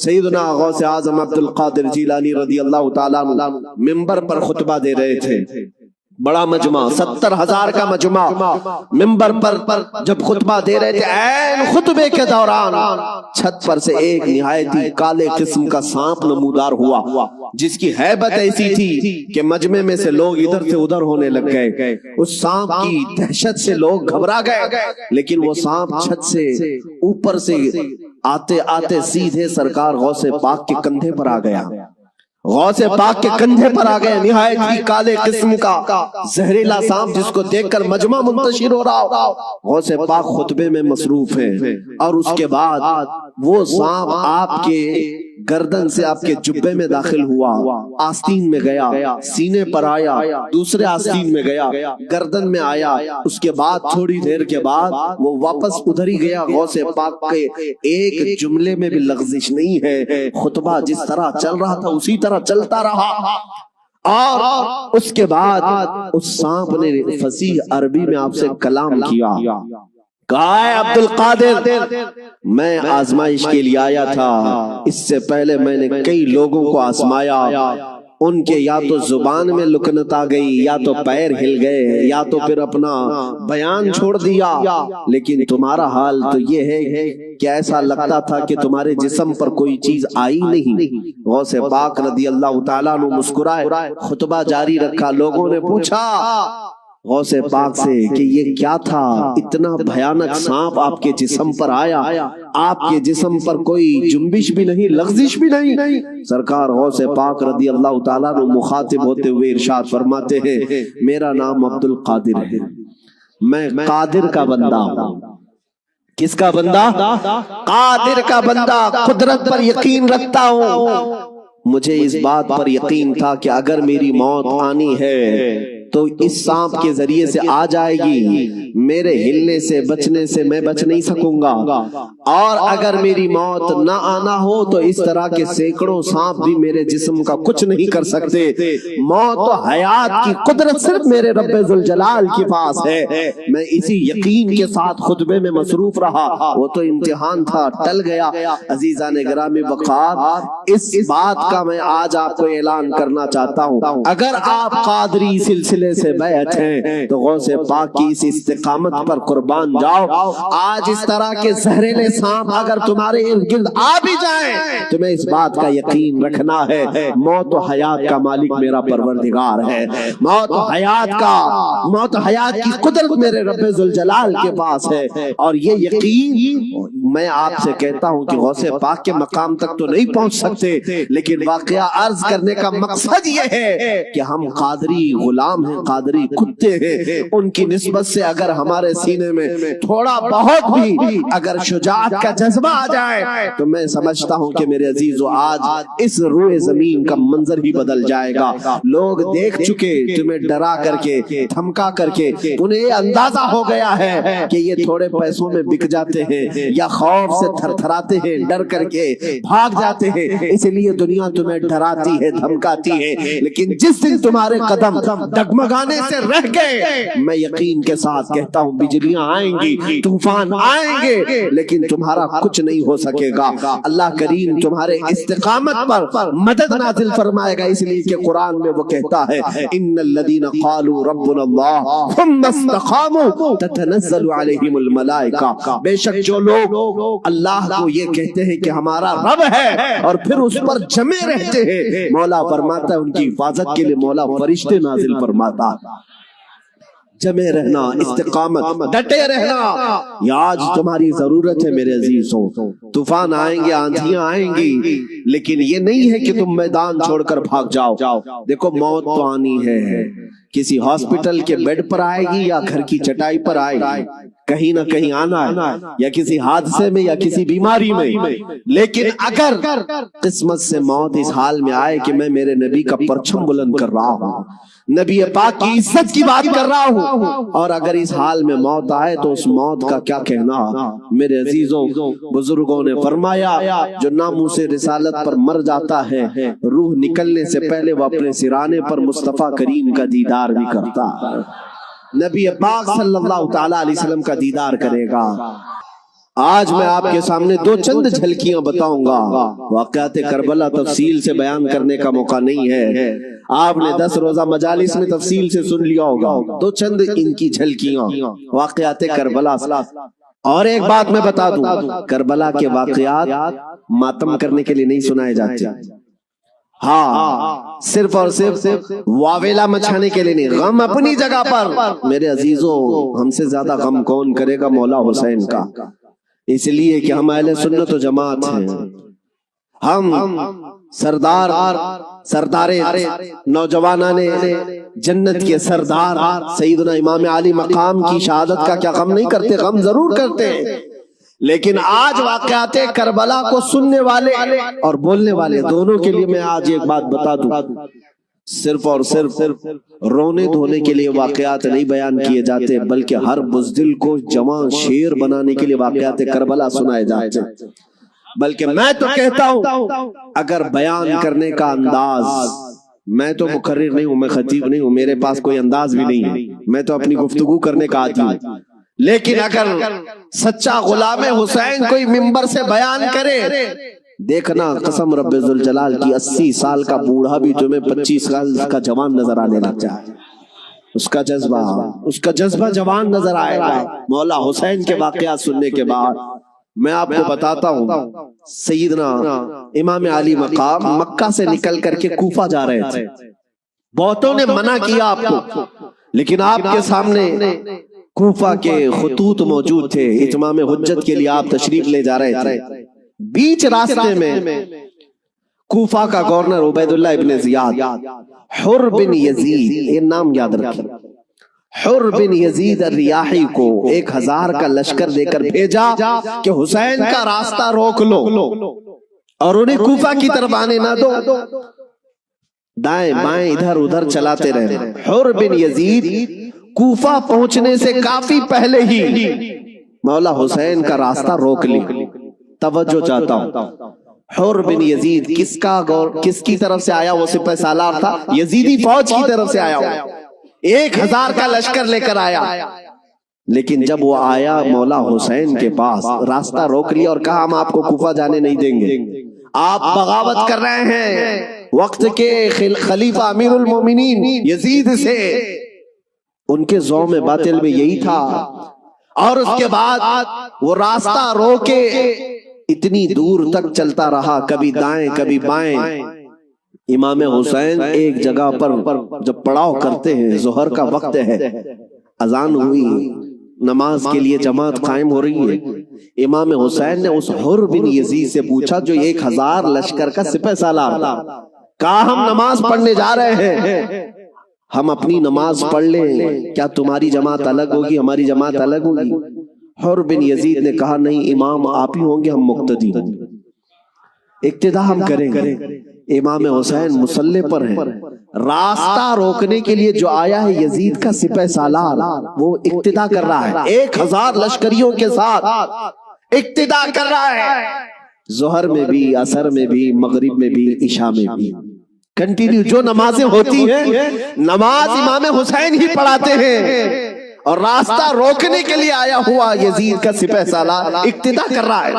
سیدنا غوث اعظم عبد القادر جیلانی رضی اللہ تعالیٰ عنہ منبر پر خطبہ دے رہے تھے. بڑا مجمع 70,000 کا مجمع منبر پر جب خطبہ دے رہے تھے، عین خطبے کے دوران چھت پر سے ایک نہایت ہی کالے قسم کا سانپ نمودار ہوا، جس کی ہیبت ایسی تھی کہ مجمع میں سے لوگ ادھر سے ادھر ہونے لگ گئے. اس سانپ کی دہشت سے لوگ گھبرا گئے، لیکن وہ سانپ چھت سے اوپر سے آتے آتے سیدھے سرکار غوث پاک کے کندھے پر آ گیا. غوث پاک کے کندھے پر آ گئے نہایت ہی کالے قسم کا زہریلا سانپ، جس کو دیکھ کر مجمع منتشر ہو رہا. غوث پاک خطبے میں مصروف ہیں، اور اس کے بعد وہ سانپ آپ کے گردن سے آپ کے جبے میں داخل ہوا، آستین میں گیا، سینے پر آیا، دوسرے آستین میں گیا، گردن میں آیا. اس کے بعد تھوڑی دیر کے بعد وہ واپس ادھر ہی گیا. غوث پاک کے ایک جملے میں بھی لغزش نہیں ہے. خطبہ جس طرح چل رہا تھا اسی طرح چلتا رہا. اور اس کے بعد اس سانپ نے فصیح عربی میں آپ سے کلام کیا. کہا ہے عبد القادر، میں آزمائش کے لیے آیا تھا، اس سے پہلے میں نے کئی لوگوں کو آزمایا، ان کے یا تو زبان میں لکنت آ گئی، یا تو پیر ہل گئے، یا تو پھر اپنا بیان چھوڑ دیا، لیکن تمہارا حال تو یہ ہے کہ ایسا لگتا تھا کہ تمہارے جسم پر کوئی چیز آئی نہیں. غوث پاک رضی اللہ تعالیٰ عنہ مسکرائے، خطبہ جاری رکھا. لوگوں نے پوچھا غوث پاک سے کہ یہ کیا تھا، اتنا بھیانک سانپ آپ کے جسم پر آیا، آپ کے جسم پر کوئی جنبش بھی نہیں، لغزش بھی نہیں. سرکار غوث پاک رضی اللہ تعالیٰ عنہ مخاطب ہوتے ہوئے ارشاد فرماتے ہیں، میرا نام عبد القادر ہے، میں قادر کا بندہ ہوں. کس کا بندہ؟ قادر کا بندہ. قدرت پر یقین رکھتا ہوں. مجھے اس بات پر یقین تھا کہ اگر میری موت آنی ہے تو اس سانپ کے ذریعے سے آ جائے گی، میرے ہلنے سے بچنے سے میں بچ نہیں سکوں گا. اور اگر میری موت نہ آنا ہو تو اس طرح کے سینکڑوں سانپ بھی میرے جسم کا کچھ نہیں کر سکتے. موت و حیات کی قدرت صرف میرے رب ذوالجلال کے پاس ہے. میں اسی یقین کے ساتھ خطبے میں مصروف رہا. وہ تو امتحان تھا، ٹل گیا. عزیزان گرامی وقار، اس بات کا میں آج آپ کو اعلان کرنا چاہتا ہوں، اگر آپ قادری سلسلے سے بیعت ہیں تو غوث پاک کی اس استقامت پر قربان جاؤ. آج اس طرح کے زہریلے سانپ اگر تمہارے ارد گرد آ بھی جائیں، تمہیں اس بات کا یقین رکھنا ہے، موت و حیات کا مالک میرا پروردگار ہے. موت و حیات کی قدرت میرے رب ذوالجلال کے پاس ہے. اور یہ یقین میں آپ سے کہتا ہوں کہ غوث پاک کے مقام تک تو نہیں پہنچ سکتے، لیکن واقعہ عرض کرنے کا مقصد یہ ہے کہ ہم قادری غلام ہیں، قادری کتے ہیں. ان کی نسبت سے اگر ہمارے سینے میں تھوڑا بہت بھی اگر شجاعت کا جذبہ آ جائے تو میں سمجھتا ہوں کہ میرے عزیزو آج اس روئے زمین کا منظر ہی بدل جائے گا. لوگ دیکھ چکے تمہیں ڈرا کر کے، دھمکا کر کے، انہیں یہ اندازہ ہو گیا ہے کہ یہ تھوڑے پیسوں میں بک جاتے ہیں یا خوف سے تھر تھراتے ہیں، ڈر کر کے بھاگ جاتے ہیں، اس لیے دنیا تمہیں ڈراتی ہے، دھمکاتی ہے. لیکن جس دن تمہارے قدم ڈگمگانے سے رہ گئے، میں یقین کے ساتھ کہتا ہوں بجلیاں آئیں گی، طوفان آئیں گے، لیکن تمہارا کچھ نہیں ہو سکے گا. اللہ کریم تمہارے استقامت پر مدد نازل فرمائے گا. اس لیے کہ قرآن میں وہ کہتا ہے ان الذین قالوا ربنا اللہ ثم استقاموا تتنزل علیہم الملائکہ. بے شک جو لوگ اللہ کو یہ کہتے ہیں کہ ہمارا رب ہے اور پھر اس پر جمے رہتے ہیں، مولا فرماتا ہے ان کی حفاظت کے لیے مولا فرشتے نازل فرماتا. جمے رہنا، استقامت، ڈٹے رہنا، یہ آج تمہاری ضرورت ہے میرے عزیزوں. طوفان آئیں گے، آندھیاں آئیں گی، لیکن یہ نہیں ہے کہ تم میدان چھوڑ کر بھاگ جاؤ. دیکھو موت تو آنی ہے، کسی ہاسپٹل کے بیڈ پر آئے گی یا گھر کی چٹائی پر آئے گی، کہیں نہ کہیں آنا ہے، یا کسی حادثے میں یا کسی بیماری میں. لیکن اگر قسمت سے موت اس حال میں آئے کہ میں میرے نبی کا پرچم بلند کر رہا ہوں، نبی پاک کی عزت کی بات کر رہا ہوں، اور اگر اس حال میں موت آئے تو اس موت کا کیا کہنا. میرے عزیزوں، بزرگوں نے فرمایا جو ناموس رسالت پر مر جاتا ہے، روح نکلنے سے پہلے وہ اپنے سرانے پر مصطفیٰ کریم کا دیدار بھی کرتا ہے. نبی پاک صلی اللہ تعالی علیہ وسلم کا دیدار کرے گا. آج میں آپ کے سامنے دو چند جھلکیاں بتاؤں گا. واقعات کربلا تفصیل سے بیان کرنے کا موقع نہیں ہے، آپ نے 10 روزہ مجالس میں تفصیل سے سن لیا ہوگا. دو چند ان کی جھلکیاں واقعات کربلا. اور ایک بات میں بتا دوں، کربلا کے واقعات ماتم کرنے کے لیے نہیں سنائے جاتے، ہاں صرف اور صرف واویلا مچھانے کے لیے نہیں. غم اپنی جگہ پر میرے عزیزوں، ہم سے زیادہ غم کون کرے گا مولا حسین کا، اس لیے کہ ہم اہل سنت و جماعت ہیں. ہم سردار نوجوانان جنت کے سردار سیدنا امام علی مقام کی شہادت کا کیا غم نہیں کرتے؟ غم ضرور کرتے ہیں، لیکن آج واقعات کربلا کو سننے والے اور بولنے والے دونوں کے لیے میں آج ایک بات بتا دوں، صرف اور صرف رونے دھونے کے لیے واقعات نہیں بیان کیے جاتے، بلکہ ہر بزدل کو جوان شیر بنانے کے لیے واقعات کربلا سنائے جاتے. بلکہ میں تو کہتا ہوں اگر بیان کرنے کا انداز، میں تو مقرر نہیں ہوں، میں خطیب نہیں ہوں، میرے پاس کوئی انداز بھی نہیں ہے، میں تو اپنی گفتگو کرنے کا عادی ہوں، لیکن اگر سچا غلام حسین کوئی ممبر سے بیان کرے، دیکھنا قسم رب ذوالجلال کی 80 سال کا بوڑھا بھی تمہیں 25 سال کا جوان نظر آنے لگ جائے. اس کا جذبہ جوان نظر آئے گا. مولا حسین کے واقعات سننے کے بعد میں آپ کو بتاتا ہوں، سیدنا امام علی مقام مکہ سے نکل کر کے کوفہ جا رہے تھے. بہتوں نے منع کیا آپ کو، لیکن آپ کے سامنے کوفہ کے خطوط موجود تھے. اتمام حجت کے لیے آپ تشریف لے جا رہے تھے. بیچ راستے میں کوفہ کا گورنر عبید اللہ ابن زیاد، حر بن یزید، یہ نام یاد رکھیں، حر بن یزید الریاحی کو 1000 کا لشکر دے کر بھیجا کہ حسین کا راستہ روک لو اور انہیں کوفہ کی طرف آنے نہ دو. دائیں بائیں ادھر ادھر چلاتے رہے. حر بن یزید کوفہ پہنچنے سے کافی پہلے ہی مولا حسین کا راستہ روک لی. توجہ چاہتا ہوں، حر بن یزید کس کی طرف سے آیا؟ وہ سپہ سالار تھا، یزیدی فوج کی طرف سے آیا، 1000 کا لشکر لے کر آیا. لیکن جب وہ آیا مولا حسین کے پاس، راستہ روک لیا اور کہا ہم آپ کو کوفہ جانے نہیں دیں گے، آپ بغاوت کر رہے ہیں وقت کے خلیفہ امیر المومنین یزید سے. ان کے ذوق میں باطل میں یہی تھا. اور اس کے بعد وہ راستہ روکے اتنی دور تک چلتا رہا، کبھی دائیں کبھی بائیں. امام حسین ایک جگہ پر جب پڑاؤ کرتے ہیں، ظہر کا وقت ہے، اذان ہوئی، نماز کے لیے جماعت قائم ہو رہی ہے. امام حسین نے اس حر بن یزید سے پوچھا جو 1000 لشکر کا سپہ سالار تھا، کہا ہم نماز پڑھنے جا رہے ہیں، ہم اپنی نماز پڑھ لیں، کیا تمہاری جماعت الگ ہوگی ہماری جماعت الگ ہوگی؟ حر بن یزید نے کہا نہیں، امام آپ ہی ہوں گے، ہم مقتدی ہوں گے، اقتدا ہم کریں گے. امام حسین مصلی پر ہیں، راستہ روکنے کے لیے جو آیا ہے یزید کا سپہ سالار، وہ اقتدا کر رہا ہے 1000 لشکریوں کے ساتھ، اقتدا کر رہا ہے، ظہر میں بھی، عصر میں بھی، مغرب میں بھی، عشاء میں بھی. کنٹینیو جو نمازیں ہوتی ہیں، نماز امام حسین ہی پڑھاتے ہیں، اور راستہ روکنے کے لیے آیا ہوا یزید کا سپہ سالار اقتدا کر رہا ہے.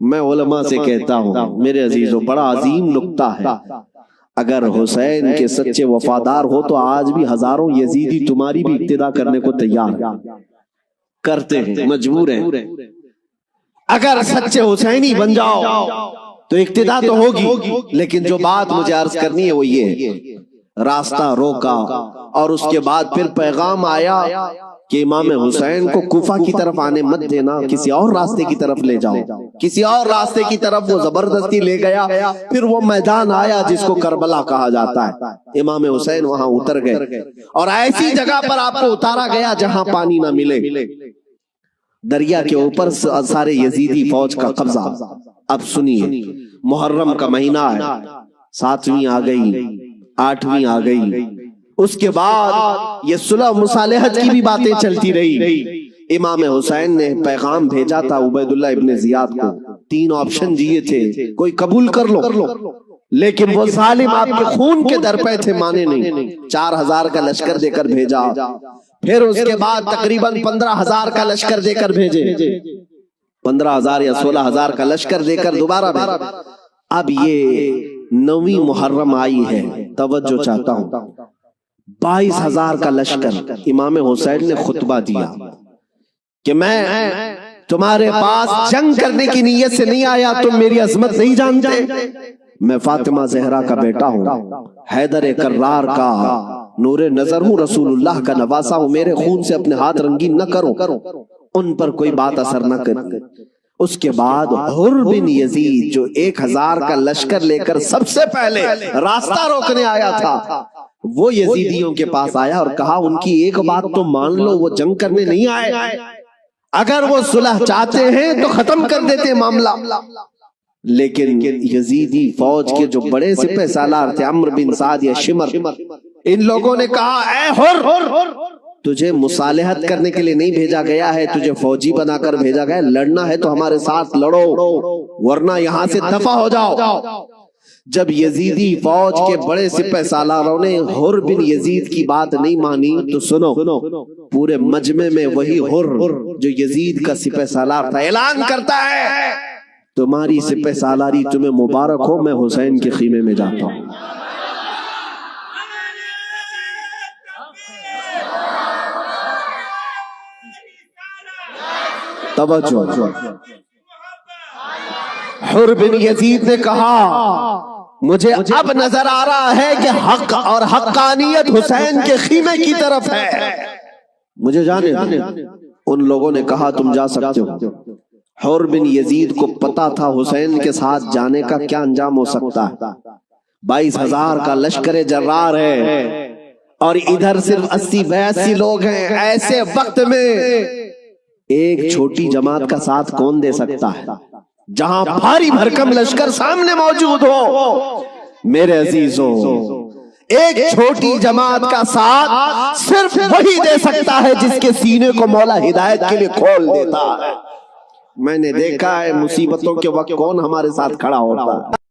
میں علماء سے کہتا ہوں میرے عزیزوں، بڑا عظیم نکتہ ہے، اگر حسین کے سچے وفادار ہو تو آج بھی ہزاروں یزیدی تمہاری بھی اقتدا کرنے کو تیار کرتے ہیں، مجبور ہیں. اگر سچے حسینی بن جاؤ تو اقتدا تو ہوگی، لیکن جو بات مجھے عرض کرنی ہے وہ یہ، راستہ روکا اور اس کے بعد پھر پیغام آیا کہ امام حسین کو کوفہ کی طرف آنے مت دینا، کسی اور راستے کی طرف لے جاؤ. کسی اور راستے کی طرف وہ زبردستی لے گیا. پھر وہ میدان آیا جس کو کربلا کہا جاتا ہے، امام حسین وہاں اتر گئے اور ایسی جگہ پر آپ کو اتارا گیا جہاں پانی نہ ملے. دریا کے اوپر سارے یزیدی فوج کا قبضہ. اب سنیے، محرم کا مہینہ ہے، 7ویں آ گئی، 8ویں آ گئی، اس کے بعد یہ صلح مصالحت کی بھی باتیں چلتی رہی. امام حسین نے پیغام بھیجا تھا عبید اللہ ابن زیاد کو، 3 آپشن دیے تھے، کوئی قبول کر لو، لیکن وہ ظالم آپ کے خون کے در پہ تھے، مانے نہیں. 4000 کا لشکر دے کر بھیجا، پھر اس کے بعد تقریباً 15000 کا لشکر دے کر بھیجے. 15,000 یا 16,000 کا لشکر لے کر دوبارہ بھیجا۔ اب یہ 9 محرم آئی ہے، توجہ چاہتا ہوں، 22,000 کا لشکر۔ امام حسین نے خطبہ دیا کہ میں تمہارے پاس جنگ کرنے کی نیت سے نہیں آیا، تم میری عظمت نہیں جانتے، میں فاطمہ زہرا کا بیٹا ہوں، حیدر کرار کا نور نظر ہوں، رسول اللہ کا نواسا ہوں، میرے خون سے اپنے ہاتھ رنگین نہ کرو، ان پر کوئی بات اثر نہ کرے۔ اس کے بعد حر بن یزید جو 1,000 کا لشکر لے کر سب سے پہلے راستہ روکنے آیا تھا، وہ یزیدیوں کے پاس آیا اور کہا ان کی ایک بات تو مان لو، وہ جنگ کرنے نہیں آئے، اگر وہ صلح چاہتے ہیں تو ختم کر دیتے معاملہ۔ لیکن یزیدی فوج کے جو بڑے سپہ سالار تھے، عمرو بن سعد یا شمر، ان لوگوں نے کہا اے حر، تجھے مصالحت کرنے کے لیے نہیں بھیجا گیا ہے، تجھے فوجی بنا کر بھیجا گیا ہے، لڑنا ہے تو ہمارے ساتھ لڑو ورنہ یہاں سے دفع ہو جاؤ۔ جب یزیدی فوج کے بڑے سپہ سالاروں نے حر بن یزید کی بات نہیں مانی تو سنو، پورے مجمع میں وہی حر جو یزید کا سپہ سالار تھا اعلان کرتا ہے تمہاری سپہ سالاری تمہیں مبارک ہو، میں حسین کے خیمے میں جاتا ہوں۔ توجہ، حر بن یزید نے کہا مجھے اب نظر آ رہا ہے کہ حق اور حقانیت حسین کے خیمے کی طرف ہے، مجھے جانے دیں۔ ان لوگوں نے کہا تم جا سکتے ہو۔ حر بن یزید کو پتا تھا حسین کے ساتھ جانے کا کیا انجام ہو سکتا ہے، 22,000 کا لشکر جرار ہے اور ادھر صرف 80-82 لوگ ہیں، ایسے وقت میں ایک چھوٹی جماعت کا ساتھ کون دے سکتا ہے جہاں بھاری بھرکم لشکر سامنے موجود ہو؟ میرے عزیزوں، ایک چھوٹی جماعت کا ساتھ صرف وہی دے سکتا ہے جس کے سینے کو مولا ہدایت کے لیے کھول دیتا ہے۔ میں نے دیکھا ہے مصیبتوں کے وقت کون ہمارے ساتھ کھڑا ہوتا ہے۔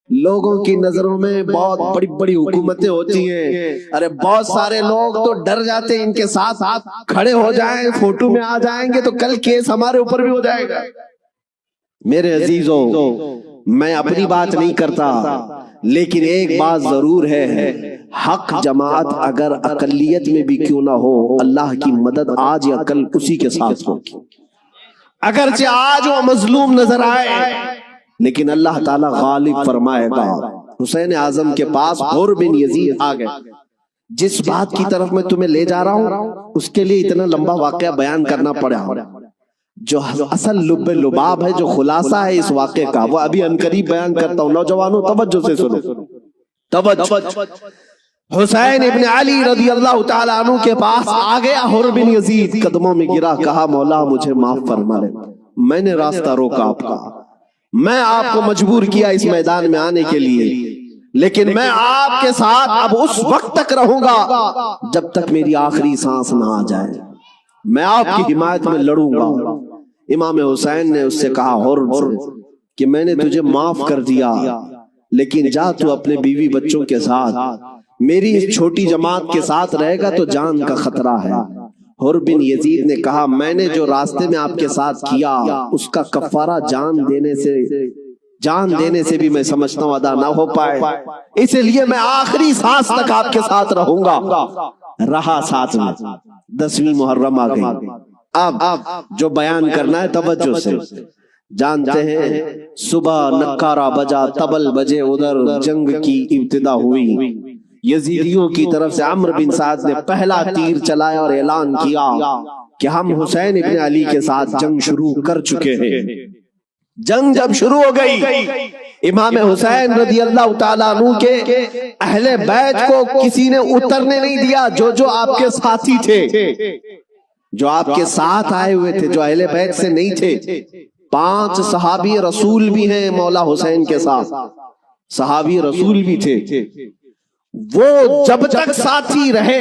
لوگوں کی نظروں میں بہت بڑی بڑی حکومتیں ہوتی ہیں، ارے بہت سارے لوگ تو ڈر جاتے ہیں ان کے ساتھ کھڑے ہو جائیں، فوٹو میں آ جائیں گے تو کل کیس ہمارے اوپر بھی ہو جائے گا۔ میرے عزیزوں، میں اپنی بات نہیں کرتا، لیکن ایک بات ضرور ہے، حق جماعت اگر اقلیت میں بھی کیوں نہ ہو، اللہ کی مدد آج یا کل اسی کے ساتھ ہوگی۔ اگرچہ آج وہ مظلوم نظر آئے لیکن اللہ تعالیٰ غالب فرمائے گا۔ حسین اعظم کے پاس حر بن یزید آ گئے۔ جس بات کی طرف میں تمہیں لے جا رہا ہوں اس کے لیے اتنا لمبا واقعہ بیان کرنا پڑا، جو اصل لب لباب ہے، جو خلاصہ ہے اس واقعے کا، وہ ابھی عنقریب بیان کرتا ہوں۔ نوجوانوں توجہ سے سنو، توجہ۔ حسین ابن علی رضی اللہ تعالیٰ عنہ کے پاس آ گیا حر بن یزید، قدموں میں گرا، کہا مولا مجھے معاف فرما لے، میں نے راستہ روکا آپ کا، میں آپ کو مجبور کیا اس میدان میں آنے کے لیے، لیکن میں آپ کے ساتھ اب اس وقت تک رہوں گا جب تک میری آخری سانس نہ آ جائے، میں آپ کی حمایت میں لڑوں گا۔ امام حسین نے اس سے کہا حر کہ میں نے تجھے معاف کر دیا، لیکن جا تو اپنے بیوی بچوں کے ساتھ، میری اس چھوٹی جماعت کے ساتھ رہے گا تو جان کا خطرہ ہے۔ حر بن یزید نے کہا میں نے جو راستے میں آپ کے ساتھ کیا اس کا کفارہ جان دینے سے بھی میں سمجھتا ہوں ادا نہ ہو پائے، اس لیے میں آخری سانس تک آپ کے ساتھ رہوں گا۔ رہا ساتھ میں۔ 10ویں محرم آ گئی۔ اب جو بیان کرنا ہے توجہ سے، جانتے ہیں صبح نکارہ بجا، طبل بجے، ادھر جنگ کی ابتدا ہوئی۔ یزیدیوں کی طرف سے عمرو بن سعد نے پہلا تیر چلایا اور اعلان کیا کہ ہم حسین ابن علی کے ساتھ جنگ شروع کر چکے ہیں۔ جنگ جب شروع ہو گئی، امام حسین رضی اللہ تعالیٰ عنہ کے اہل بیت کو کسی نے اترنے نہیں دیا، جو آپ کے ساتھی تھے، جو آپ کے ساتھ آئے ہوئے تھے، جو اہل بیت سے نہیں تھے۔ 5 صحابی رسول بھی ہیں مولا حسین کے ساتھ، صحابی رسول بھی تھے، وہ جب تک ساتھی رہے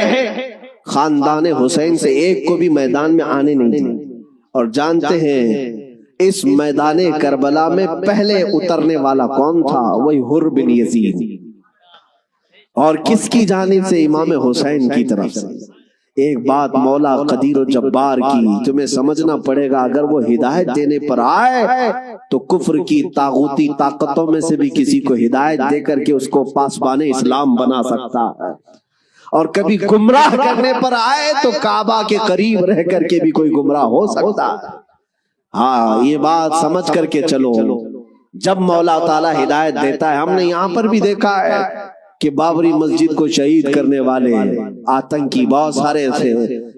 خاندان حسین سے ایک کو بھی میدان میں آنے نہیں دیا۔ اور جانتے ہیں اس میدان کربلا میں پہلے اترنے والا کون تھا؟ وہی حر بن یزید، اور کس کی جانب سے؟ امام حسین کی طرف سے۔ ایک بات مولا قدیر و جبار کی تمہیں سمجھنا پڑے گا، اگر وہ ہدایت دینے پر آئے تو کفر کی طاغوتی طاقتوں میں سے بھی کسی کو ہدایت دے کر کے اس کو پاسبان اسلام بنا سکتا ہے، اور کبھی گمراہ کرنے پر آئے تو کعبہ کے قریب رہ کر کے بھی کوئی گمراہ ہو سکتا ہے۔ ہاں یہ بات سمجھ کر کے چلو، جب مولا تعالیٰ ہدایت دیتا ہے، ہم نے یہاں پر بھی دیکھا ہے کہ بابری مسجد کو شہید کرنے والے آتنکی بہت سارے تھے،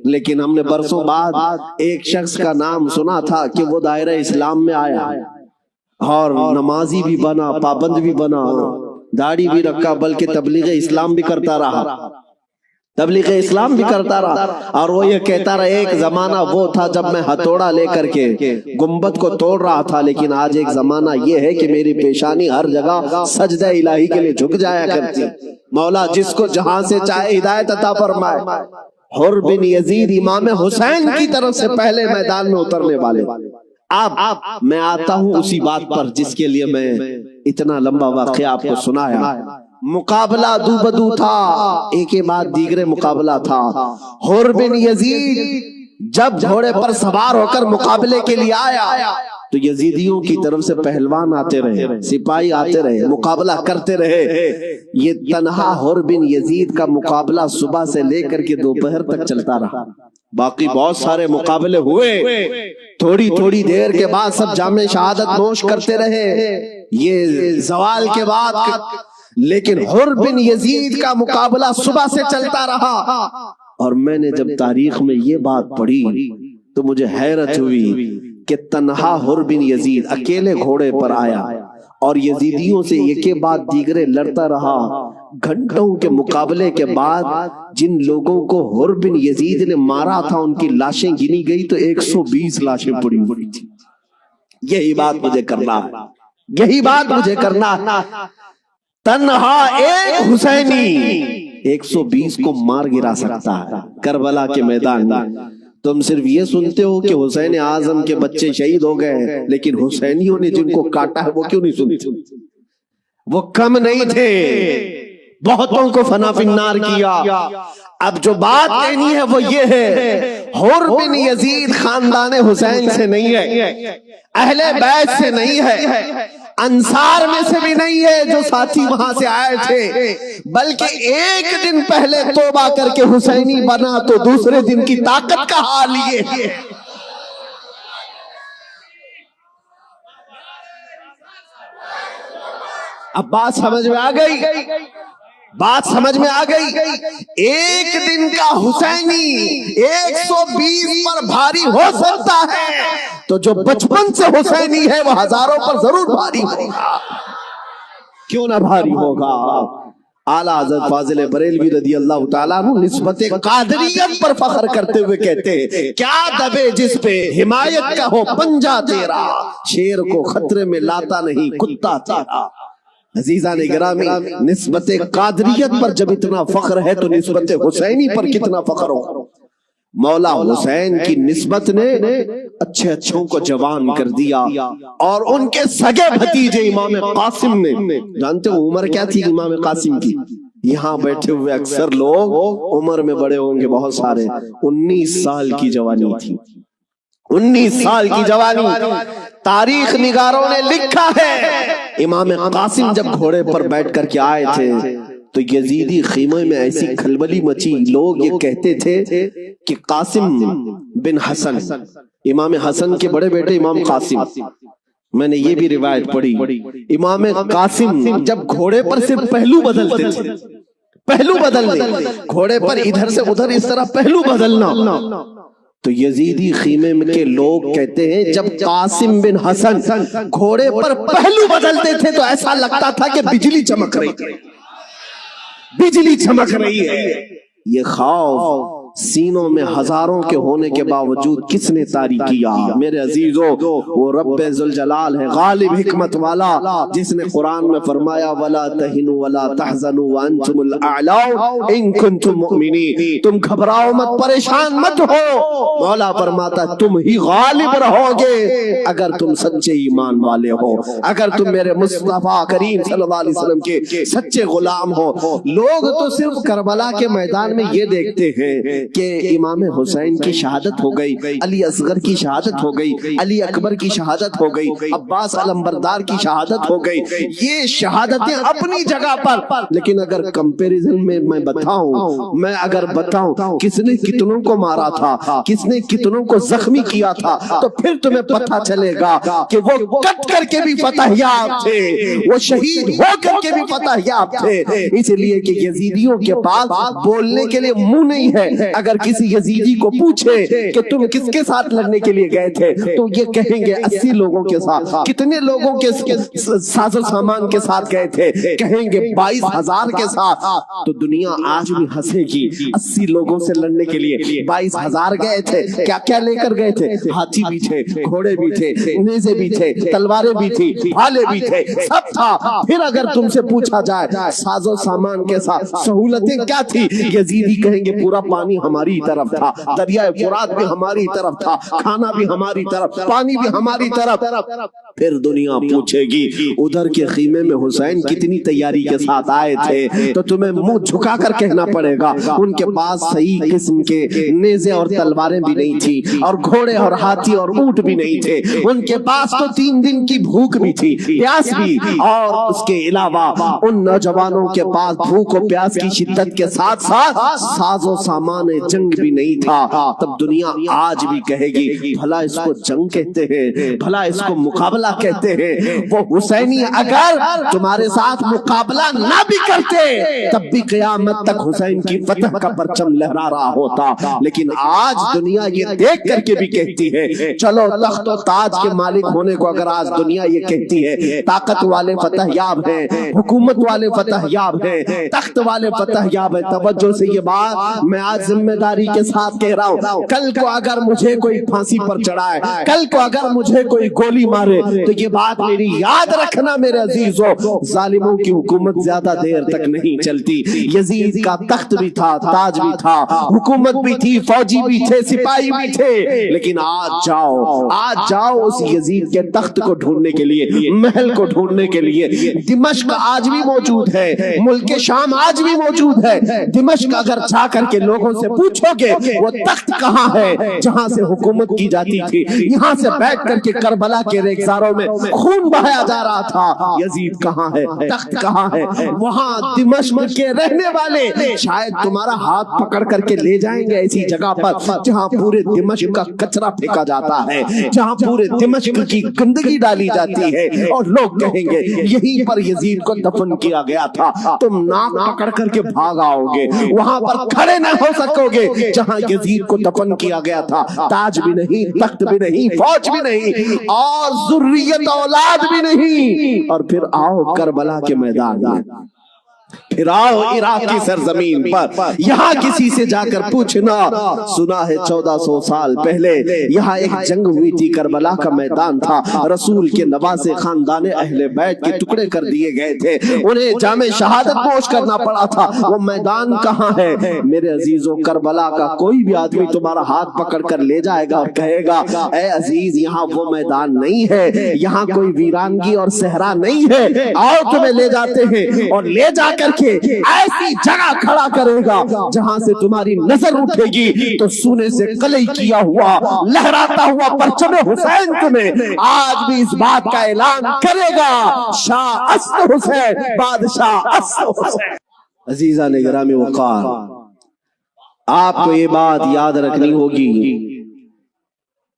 لیکن ہم نے برسوں بعد ایک شخص کا نام سنا تھا کہ وہ دائرہ اسلام میں آیا اور نمازی بھی بنا، پابند بھی بنا، داڑھی بھی رکھا، بلکہ تبلیغ اسلام بھی کرتا رہا، تبلیغ اسلام بھی کرتا رہا، اور وہ یہ کہتا رہا ایک زمانہ وہ تھا جب میں ہتھوڑا لے کر کے گنبد کو توڑ رہا تھا، لیکن آج ایک زمانہ یہ ہے کہ میری پیشانی ہر جگہ سجدہ الہی کے لیے جھک جایا کرتی۔ مولا جس کو جہاں سے چاہے ہدایت عطا فرمائے۔ حر بن یزید امام حسین کی طرف سے پہلے میدان میں اترنے والے۔ اب میں آتا ہوں اسی بات پر جس کے لیے میں اتنا لمبا واقعہ آپ کو سنایا۔ مقابلہ دو بدو تھا، ایک کے بعد دیگرے مقابلہ تھا۔ حر بن یزید جب گھوڑے پر سوار ہو کر مقابلے کے لیے آیا تو یزیدیوں کی طرف سے پہلوان آتے رہے، سپاہی آتے رہے، مقابلہ کرتے رہے۔ یہ تنہا حر بن یزید کا مقابلہ صبح سے لے کر کے دوپہر تک چلتا رہا۔ باقی بہت سارے مقابلے ہوئے، تھوڑی تھوڑی دیر کے بعد سب جام شہادت نوش کرتے رہے، یہ زوال کے بعد، لیکن حر بن یزید کا مقابلہ صبح سے چلتا رہا۔ اور میں نے جب تاریخ میں یہ بات پڑھی تو مجھے حیرت ہوئی کہ تنہا حر بن یزید اکیلے گھوڑے پر آیا اور یزیدیوں سے ایک کے بعد دیگرے لڑتا رہا۔ گھنٹوں کے مقابلے کے بعد جن لوگوں کو حر بن یزید نے مارا تھا ان کی لاشیں گنی گئی تو 120 لاشیں پڑی ہوئی تھی۔ یہی بات مجھے کرنا ہے، یہی بات مجھے کرنا ہے۔ تنہا ایک حسینی 120 کو مار گرا سکتا ہے کربلا کے میدان میں۔ تم صرف یہ سنتے ہو کہ حسین اعظم کے بچے شہید ہو گئے، لیکن حسینیوں نے جن کو کاٹا ہے وہ کیوں نہیں سنتے؟ وہ کم نہیں تھے، بہتوں کو فنا فی النار کیا۔ اب جو بات کہنی ہے وہ یہ ہے، حر بن یزید خاندان حسین سے نہیں ہے، اہل بیت سے نہیں ہے، انصار میں سے بھی نہیں ہے جو ساتھی وہاں سے آئے تھے، بلکہ ایک دن پہلے توبہ کر کے حسینی بنا تو دوسرے دن کی طاقت کا حال یہ ہے۔ اب بات سمجھ میں آ گئی، بات سمجھ میں آ گئی۔ ایک دن کا حسینی 120 پر بھاری ہو سکتا ہے تو جو بچپن سے حسینی ہے وہ ہزاروں پر ضرور بھاری ہوگا، کیوں نہ بھاری ہوگا۔ اعلیٰ حضرت فاضل بریلوی رضی اللہ تعالیٰ عنہ نسبت قادریت پر فخر کرتے ہوئے کہتے ہیں، کیا دبے جس پہ حمایت کا ہو پنجہ تیرا، شیر کو خطرے میں لاتا نہیں کتا تیرا۔ عزیزان گرامی، نسبت قادریت پر جب اتنا فخر ہے تو نسبت حسینی پر کتنا فخر ہو۔ مولا حسین کی نسبت نے اچھے اچھوں کو جوان کر دیا، اور ان کے سگے بھتیجے امام قاسم نے، جانتے ہو عمر کیا تھی امام قاسم کی؟ یہاں بیٹھے ہوئے اکثر لوگ عمر میں بڑے ہوں گے بہت سارے، 19 سال کی جوانی تھی، 19 سال کی جوانی۔ تاریخ نگاروں نے لکھا ہے امام قاسم جب گھوڑے پر بیٹھ کر کے آئے تھے تو یزیدی خیمے میں ایسی کھلبلی مچی، لوگ یہ کہتے تھے کہ قاسم بن حسن، امام حسن کے بڑے بیٹے امام قاسم، میں نے یہ بھی روایت پڑھی، امام قاسم جب گھوڑے پر صرف پہلو بدلتے تھے، پہلو بدلنے، گھوڑے پر ادھر سے ادھر اس طرح پہلو بدلنا، تو یزیدی خیمے کے لوگ کہتے ہیں جب قاسم بن حسن گھوڑے پر پہلو بدلتے تھے تو ایسا لگتا تھا کہ بجلی چمک رہی ہے، بجلی چمک رہی ہے۔ یہ خوف سینوں میں ہزاروں کے ہونے کے باوجود کس نے طاری کیا؟ میرے عزیزو، وہ رب ذوالجلال ہے، غالب حکمت والا، جس نے قرآن میں فرمایا وَلَا تَهِنُوا وَلَا تَحْزَنُوا وَأَنْتُمُ الْأَعْلَوْا إِن كُنتُم مُؤْمِنِينَ، تم گھبراؤ مت، پریشان مت ہو، مولا فرماتا تم ہی غالب رہو گے اگر تم سچے ایمان والے ہو، اگر تم میرے مصطفیٰ کریم صلی اللہ علیہ وسلم کے سچے غلام ہو۔ لوگ تو صرف کربلا کے میدان میں یہ دیکھتے ہیں کہ امام حسین کی شہادت ہو گئی، علی اصغر کی شہادت ہو گئی، علی اکبر کی شہادت ہو گئی، عباس علمبردار کی شہادت ہو گئی، یہ شہادتیں اپنی جگہ پر، لیکن اگر کمپیریزن میں میں بتاؤں کس نے کتنوں کو مارا تھا، کس نے کتنوں کو زخمی کیا تھا، تو پھر تمہیں پتہ چلے گا کہ وہ کٹ کر کے بھی فتح یاب تھے، وہ شہید ہو کر کے بھی فتح یاب تھے، اس لیے کہ یزیدیوں کے پاس بولنے کے لیے منہ نہیں ہے۔ اگر کسی یزیدی کو پوچھے کہ تم کس کے ساتھ لڑنے کے لیے گئے تھے تو یہ کہیں گے 80 لوگوں کے ساتھ۔ کتنے لوگوں کے ساز و سامان کے ساتھ گئے تھے؟ کہیں گے 22,000 کے ساتھ۔ تو دنیا آج بھی ہنسے گی 80 لوگوں سے لڑنے کے لیے 22,000 گئے تھے، کیا کیا لے کر گئے تھے؟ ہاتھی بھی تھے، گھوڑے بھی تھے، نیزے بھی تھے، تلواریں بھی تھی، بھالے بھی تھے، سب تھا۔ پھر اگر تم سے پوچھا جائے ساز و سامان کے ساتھ سہولتیں کیا تھی، یزیدی کہیں گے پورا پانی ہماری طرف تھا، دریائے فرات بھی ہماری طرف تھا، کھانا بھی ہماری طرف، پانی بھی ہماری طرف۔ پھر دنیا پوچھے گی ادھر کے خیمے میں حسین کتنی تیاری کے ساتھ آئے تھے، تو تمہیں منہ جھکا کر کہنا پڑے گا ان کے پاس صحیح قسم کے نیزے اور تلواریں بھی نہیں تھی، اور گھوڑے اور ہاتھی اور اونٹ بھی نہیں تھے، ان کے پاس تو 3 دن کی بھوک بھی تھی، پیاس بھی، اور اس کے علاوہ ان نوجوانوں کے پاس بھوک و پیاس کی شدت کے ساتھ ساتھ ساز و سامان جنگ بھی نہیں تھا۔ تب دنیا آج بھی کہے گی بھلا اس کو جنگ کہتے ہیں، بھلا اس کو مقابلہ کہتے ہیں۔ وہ حسینی اگر تمہارے ساتھ مقابلہ نہ بھی کرتے تب بھی قیامت تک حسین کی فتح کا پرچم لہرا رہا ہوتا، لیکن آج دنیا یہ دیکھ کر کے بھی کہتی ہے، چلو تخت و تاج کے مالک ہونے کو اگر آج دنیا یہ کہتی ہے، طاقت والے فتح یاب ہیں، حکومت والے فتح یاب ہیں، تخت والے فتح یاب ہیں، توجہ سے یہ بات میں آج ذمہ داری کے ساتھ کہہ رہا ہوں، کل کو اگر مجھے کوئی پھانسی پر چڑھائے، کل کو اگر مجھے کوئی گولی مارے تو یہ بات میری یاد رکھنا میرے عزیزو، ظالموں کی حکومت زیادہ دیر تک نہیں چلتی۔ یزید کا تخت بھی تھا، تاج بھی تھا، حکومت بھی تھی، فوجی بھی تھے، سپاہی بھی تھے، لیکن آج جاؤ اس یزید کے تخت کو ڈھونڈنے کے لیے، محل کو ڈھونڈنے کے لیے۔ دمشق آج بھی موجود ہے، ملک شام آج بھی موجود ہے۔ دمشق اگر جا کر کے لوگوں سے پوچھو گے وہ تخت کہاں ہے جہاں سے حکومت کی جاتی تھی، یہاں سے بیٹھ کر کے کربلا کے ریگزاروں میں خون بہایا جا رہا تھا، یزید کہاں ہے، تخت کہاں ہے؟ وہاں دمشق کے رہنے والے شاید تمہارا ہاتھ پکڑ کر کے لے جائیں گے ایسی جگہ پر جہاں پورے دمشق کا کچرا پھینکا جاتا ہے، جہاں پورے دمشق کی گندگی ڈالی جاتی ہے، اور لوگ کہیں گے یہیں پر یزید کو دفن کیا گیا تھا۔ تم ناک پکڑ کر کے بھاگ آؤ گے، وہاں پر کھڑے نہ ہو سکو گے جہاں یزید کو دفن کیا گیا تھا۔ تاج بھی نہیں، تخت بھی نہیں، فوج بھی نہیں، اور ذریت اولاد بھی نہیں، اور پھر آؤ کربلا کے میدان میں، پھر آؤ عراق کی سرزمین پر، یہاں کسی سے جا کر پوچھنا، سنا ہے 1400 سال پہلے یہاں ایک جنگ ہوئی تھی، کربلا کا میدان تھا، رسول کے نواسے خاندان اہل بیت کے ٹکڑے کر دیے گئے تھے، انہیں جام شہادت پوش کرنا پڑا تھا، وہ میدان کہاں ہے؟ میرے عزیزوں، کربلا کا کوئی بھی آدمی تمہارا ہاتھ پکڑ کر لے جائے گا اور کہے گا اے عزیز یہاں وہ میدان نہیں ہے، یہاں کوئی ویرانگی اور صحرا نہیں ہے، آؤ تمہیں لے جاتے ہیں، اور لے جا کر کے ایسی جگہ کھڑا کرے گا جہاں سے تمہاری نظر اٹھے گی تو سونے سے قلعی کیا ہوا لہراتا ہوا پرچم حسین تمہیں آج بھی اس بات کا اعلان کرے گا، شاہ اسد حسین، بادشاہ اسد حسین۔ عزیزان گرامی وقار، آپ کو یہ بات یاد رکھنی ہوگی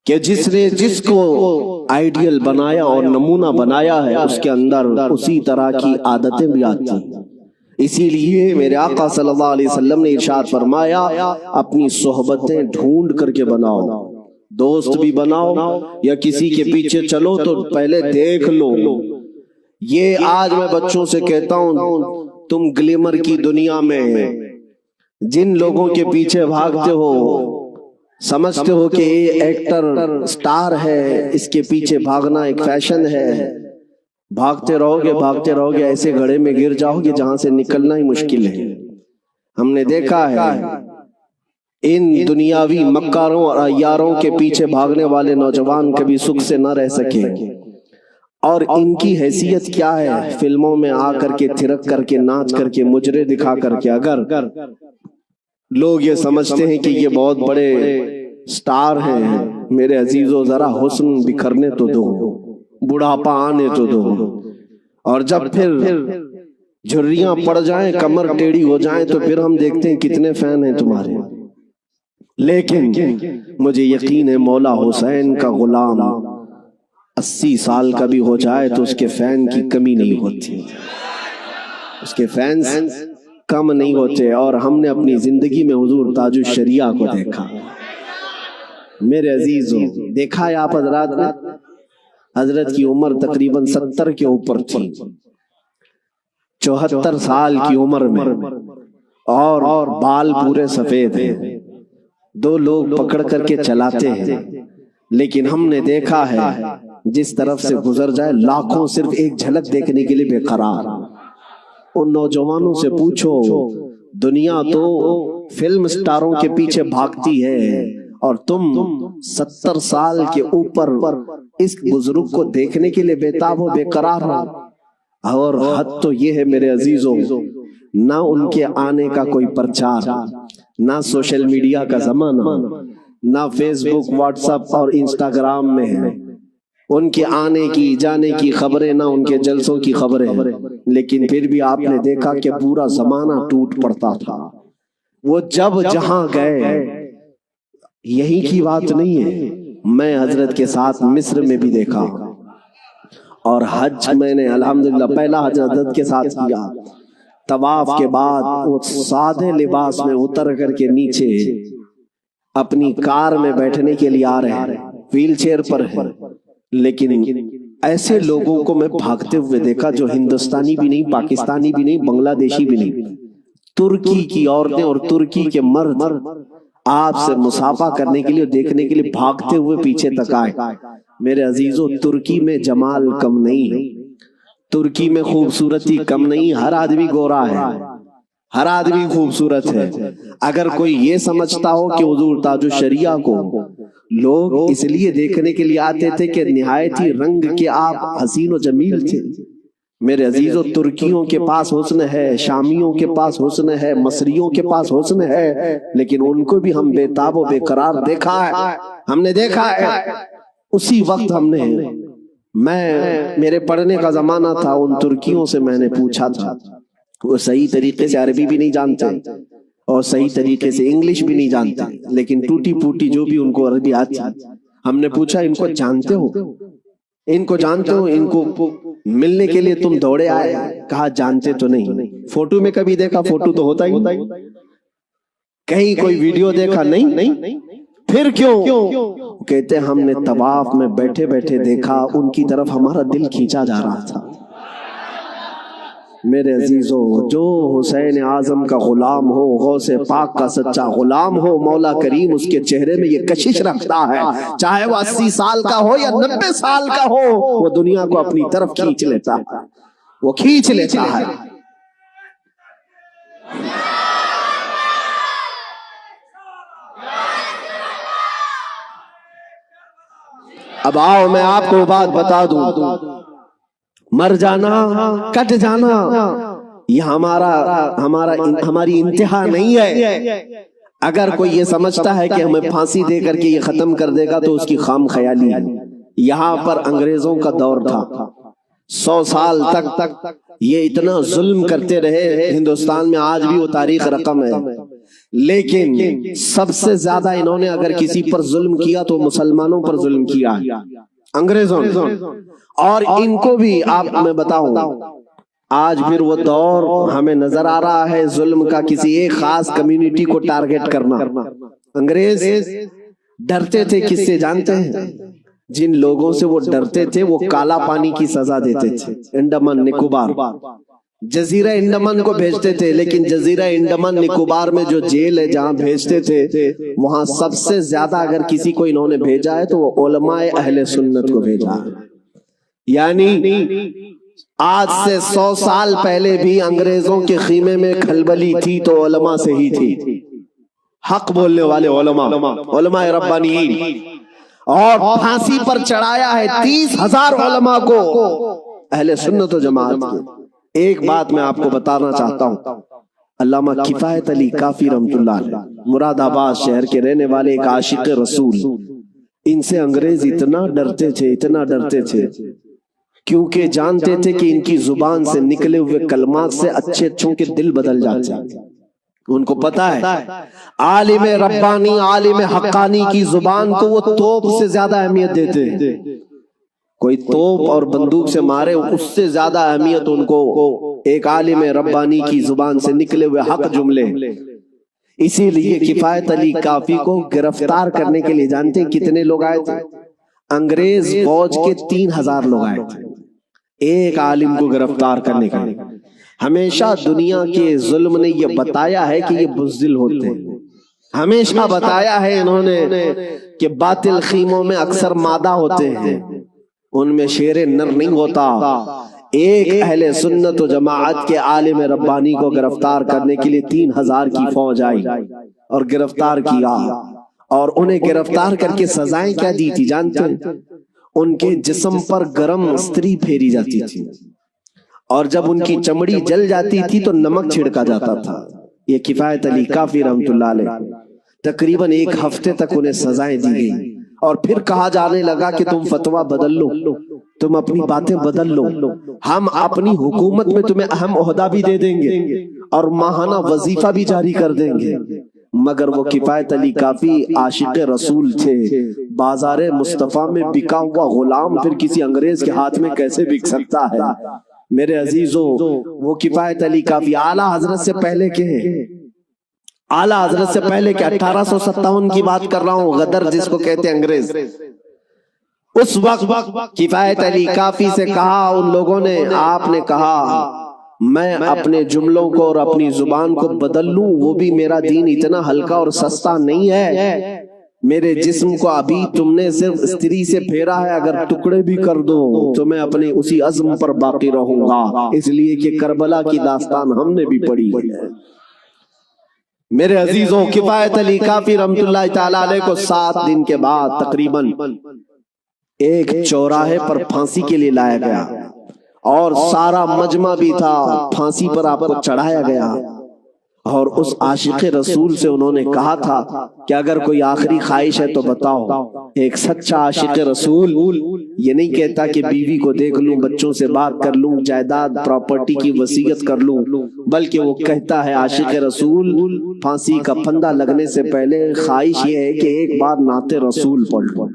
کہ جس کو آئیڈیل بنایا اور نمونہ بنایا ہے اس کے اندر اسی طرح کی عادتیں بھی آتی ہیں۔ اسی لیے میرے آقا صلی اللہ علیہ وسلم نے ارشاد فرمایا اپنی صحبتیں ڈھونڈ کر کے بناؤ، دوست بھی بناؤ یا کسی کے پیچھے چلو تو پہلے دیکھ لو۔ یہ آج میں بچوں سے کہتا ہوں، تم گلیمر کی دنیا میں جن لوگوں کے پیچھے بھاگتے ہو سمجھتے ہو کہ یہ ایکٹر سٹار ہے، اس کے پیچھے بھاگنا ایک فیشن ہے، بھاگتے رہو گے ایسے گڑھے میں گر جاؤ گے جہاں سے نکلنا ہی مشکل ہے۔ ہم نے دیکھا ہے ان دنیاوی مکاروں اور عیاروں کے پیچھے بھاگنے والے نوجوان کبھی سکھ سے نہ رہ سکے، اور ان کی حیثیت کیا ہے؟ فلموں میں آ کر کے تھرک کر کے ناچ کر کے مجرے دکھا کر کے اگر لوگ یہ سمجھتے ہیں کہ یہ بہت بڑے سٹار ہیں، میرے عزیزو ذرا حسن بکھرنے تو دو، بڑھاپا آنے تو دو، اور جب پھر جھریاں پڑ جائیں، کمر ٹیڑھی ہو جائیں، تو پھر ہم دیکھتے ہیں کتنے فین ہیں تمہارے۔ لیکن مجھے یقین ہے مولا حسین کا غلام 80 سال کا بھی ہو جائے تو اس کے فین کی کمی نہیں ہوتی، اس کے فینز کم نہیں ہوتے۔ اور ہم نے اپنی زندگی میں حضور تاج الشریعہ کو دیکھا۔ میرے عزیزوں، دیکھا ہے آپ حضرات نے، حضرت کی عمر تقریباً 70 کے اوپر تھی، 74 سال کی عمر میں، اور بال پورے سفید ہیں، 2 لوگ پکڑ کر کے چلاتے ہیں، لیکن ہم نے دیکھا ہے جس طرف سے گزر جائے لاکھوں صرف ایک جھلک دیکھنے کے لیے بے قرار۔ ان نوجوانوں سے پوچھو، دنیا تو فلم سٹاروں کے پیچھے بھاگتی ہے اور تم 70 سال کے اوپر اس بزرگ کو دیکھنے کے لیے بےتاب ہو، بے قرار ہو۔ اور حد تو یہ ہے میرے عزیزوں، نہ ان کے آنے کا کوئی پرچار، نہ سوشل میڈیا کا زمانہ، نہ فیس بک، واٹس ایپ اور انسٹاگرام میں ہے ان کے آنے کی جانے کی خبریں، نہ ان کے جلسوں کی خبریں، لیکن پھر بھی آپ نے دیکھا کہ پورا زمانہ ٹوٹ پڑتا تھا۔ وہ جب جہاں گئے، یہی کی بات نہیں ہے، میں حضرت کے ساتھ مصر میں بھی دیکھا، اور حج میں نے الحمدللہ پہلا حج حضرت کے ساتھ کیا۔ طواف کے بعد وہ سادے لباس میں اتر کر کے نیچے اپنی کار میں بیٹھنے کے لیے آ رہے ہیں، ویل چیئر پر ہے، لیکن ایسے لوگوں کو میں بھاگتے ہوئے دیکھا جو ہندوستانی بھی نہیں، پاکستانی بھی نہیں، بنگلہ دیشی بھی نہیں، ترکی کی عورتیں اور ترکی کے مرد آپ سے مصافحہ کرنے کے لیے، دیکھنے کے لیے بھاگتے ہوئے پیچھے تک آئے۔ میرے عزیزو، ترکی میں جمال کم نہیں ہے، ترکی میں خوبصورتی کم نہیں، ہر آدمی گورا ہے، ہر آدمی خوبصورت ہے۔ اگر کوئی یہ سمجھتا ہو کہ حضور تاج الشریعہ کو لوگ اس لیے دیکھنے کے لیے آتے تھے کہ نہایت ہی رنگ کے آپ حسین و جمیل تھے، میرے عزیزو، ترکیوں کے پاس حسن ہے، شامیوں کے پاس حسن ہے، مصریوں کے پاس حسن ہے، لیکن ان کو بھی ہم بے تاب و بے قرار دیکھا ہے، ہم نے دیکھا ہے۔ اسی وقت ہم نے، میرے پڑھنے کا زمانہ تھا، ان ترکیوں سے میں نے پوچھا تھا، وہ صحیح طریقے سے عربی بھی نہیں جانتے اور صحیح طریقے سے انگلش بھی نہیں جانتے، لیکن ٹوٹی پوٹی جو بھی ان کو عربی آتی۔ ہم نے پوچھا، ان کو جانتے ہو؟ ان کو جانتے ہو؟ ان کو ملنے کے لیے تم دوڑے آئے؟ کہا جانتے تو نہیں۔ فوٹو میں کبھی دیکھا؟ فوٹو تو ہوتا ہی، کہیں کوئی ویڈیو دیکھا؟ نہیں۔ پھر کیوں؟ کہتے ہم نے طواف میں بیٹھے بیٹھے دیکھا، ان کی طرف ہمارا دل کھینچا جا رہا تھا۔ میرے عزیزو، جو حسین اعظم کا غلام ہو، غوث پاک کا سچا غلام ہو، مولا کریم اس کے چہرے میں یہ کشش رکھتا ہے، چاہے وہ 80 سال کا ہو یا 90 سال کا ہو، وہ دنیا کو اپنی طرف کھینچ لیتا ہے، وہ کھینچ لیتا ہے۔ اب آؤ میں آپ کو بات بتا دوں، مر جانا، کٹ جانا، یہ ہماری انتہا نہیں ہے۔ اگر کوئی یہ سمجھتا ہے کہ ہمیں پھانسی دے کر کے یہ ختم کر دے گا تو اس کی خام خیالی ہے۔ یہاں پر انگریزوں کا دور تھا، 100 سال تک یہ اتنا ظلم کرتے رہے، ہندوستان میں آج بھی وہ تاریخ رقم ہے، لیکن سب سے زیادہ انہوں نے اگر کسی پر ظلم کیا تو مسلمانوں پر ظلم کیا انگریزوں نے۔ اور ان کو بھی آپ میں بتاؤں، آج پھر وہ دور ہمیں نظر آ رہا ہے ظلم کا، کسی ایک خاص کمیونٹی کو ٹارگٹ کرنا۔ انگریز ڈرتے تھے کس سے جانتے ہیں؟ جن لوگوں سے وہ ڈرتے تھے وہ کالا پانی کی سزا دیتے تھے۔ انڈمان نکوبار، جزیرہ انڈمان کو بھیجتے تھے، لیکن جزیرہ انڈمان نکوبار میں جو جیل ہے جہاں بھیجتے تھے، وہاں سب سے زیادہ اگر کسی کو انہوں نے بھیجا ہے تو وہ علماء اہل سنت کو بھیجا ہے۔ یعنی آج سے 100 سال پہلے بھی انگریزوں کے خیمے میں کھلبلی تھی تو علماء سے ہی تھی، حق بولنے والے علماء ربانیین، اور پھانسی پر چڑھایا ہے 30,000 علماء کو اہل سنت و جماعت کے۔ ایک بات میں آپ کو بتانا چاہتا ہوں، علامہ کفایت علی کافی رحمۃ اللہ علیہ مراد آباد شہر کے رہنے والے ایک عاشق رسول، ان سے انگریز اتنا ڈرتے تھے کیونکہ جانتے تھے کہ ان کی زبان سے نکلے ہوئے کلمات سے اچھے اچھوں کے دل بدل جاتے ہیں۔ ان کو پتا ہے عالم ربانی عالم حقانی کی زبان کو وہ توپ سے زیادہ اہمیت دیتے ہیں، کوئی توپ اور بندوق سے مارے اس سے زیادہ اہمیت ان کو ایک عالم ربانی کی زبان سے نکلے ہوئے حق جملے۔ اسی لیے کفایت علی کافی کو گرفتار کرنے کے لیے جانتے ہیں کتنے لوگ آئے تھے؟ انگریز فوج کے 3000 لوگ آئے تھے ایک عالم کو گرفتار کرنے کے لیے۔ ہمیشہ دنیا کے ظلم نے یہ بتایا ہے کہ یہ بزدل ہوتے ہیں، ہمیشہ بتایا ہے انہوں نے کہ باطل خیموں میں اکثر مادہ ہوتے ہیں، ان میں شیر نر نہیں ہوتا۔ ایک اہل سنت و جماعت کے عالم ربانی کو گرفتار کرنے کے لیے 3000 کی فوج آئی اور گرفتار کیا، اور انہیں گرفتار کر کے سزائیں کیا دی تھی جانتے ہیں؟ ان کے جسم پر گرم استری پھیری جاتی تھی، اور جب ان کی چمڑی جل جاتی تھی تو نمک چھڑکا جاتا تھا۔ یہ کفایت علی کافی رحمۃ اللہ علیہ تقریباً 1 ہفتے تک انہیں سزائیں دی گئی، اور پھر کہا جانے لگا کہ تم فتویٰ بدل لو، تم اپنی باتیں بدل لو، ہم اپنی حکومت میں تمہیں اہم عہدہ بھی دے دیں گے اور ماہانہ وظیفہ بھی جاری کر دیں گے۔ مگر وہ کفایت علی کافی عاشق رسول تھے، بازار مصطفیٰ میں بکا ہوا غلام پھر کسی انگریز کے ہاتھ میں کیسے بک سکتا ہے؟ میرے عزیزوں، وہ کفایت علی کافی اعلیٰ حضرت سے پہلے کے ہیں، اعلیٰ حضرت سے پہلے کے 1857 کی بات کر رہا ہوں، غدر جس کو کہتے ہیں انگریز۔ اس وقت کفایت علی کافی سے کہا ان لوگوں نے، آپ نے کہا میں اپنے جملوں کو اور اپنی زبان کو بدل لوں، وہ بھی میرا دین اتنا ہلکا اور سستا نہیں ہے، میرے جسم کو ابھی تم نے صرف استری سے پھیرا ہے، اگر ٹکڑے بھی کر دو تو میں اپنے اسی عزم پر باقی رہوں گا، اس لیے کہ کربلا کی داستان ہم نے بھی پڑھی ہے۔ میرے عزیزوں، کفایت علی کافی رحمت اللہ تعالی علیہ کو 7 دن کے بعد تقریباً ایک چوراہے پر پھانسی کے لیے لایا گیا، اور سارا مجمع بھی تھا، پھانسی پر آپ کو چڑھایا گیا، اور اس عاشق رسول سے انہوں نے کہا تھا کہ اگر کوئی آخری خواہش ہے تو بتاؤ۔ ایک سچا عاشق رسول یہ نہیں کہتا کہ بیوی کو دیکھ لوں، بچوں سے بات کر لوں، جائیداد پراپرٹی کی وصیت کر لوں، بلکہ وہ کہتا ہے عاشق رسول پھانسی کا پھندا لگنے سے پہلے خواہش یہ ہے کہ ایک بار نعت رسول پڑھ لوں۔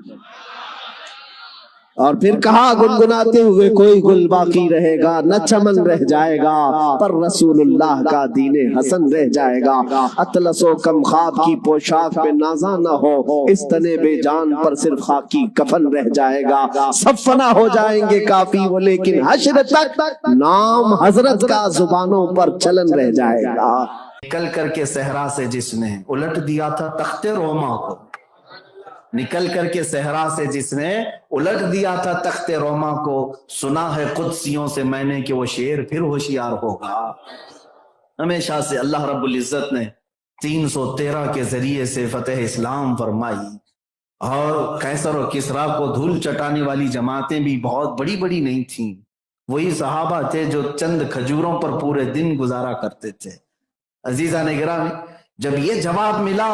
اور پھر کہا گنگناتے ہوئے، کوئی گل باقی رہے گا نہ چمن رہ جائے گا، پر رسول اللہ کا دین حسن رہ جائے گا، اطلس و کم خواب کی پوشاک پہ نازا نہ ہو، اس تنے بے جان پر صرف خاکی کفن رہ جائے گا، سب فنا ہو جائیں گے کافی وہ، لیکن حشر تک نام حضرت کا زبانوں پر چلن رہ جائے گا۔ نکل کر کے صحرا سے جس نے الٹ دیا تھا تخت روما کو، نکل کر کے صحرا سے جس نے الٹ دیا تھا تخت روما کو، سنا ہے قدسیوں سے میں نے کہ وہ شیر پھر ہوشیار ہوگا۔ ہمیشہ سے اللہ رب العزت نے 313 کے ذریعے سے فتح اسلام فرمائی، اور قیصر و کسریٰ کو دھول چٹانے والی جماعتیں بھی بہت بڑی بڑی نہیں تھیں، وہی صحابہ تھے جو چند کھجوروں پر پورے دن گزارا کرتے تھے۔ عزیزان گرامی، جب یہ جواب ملا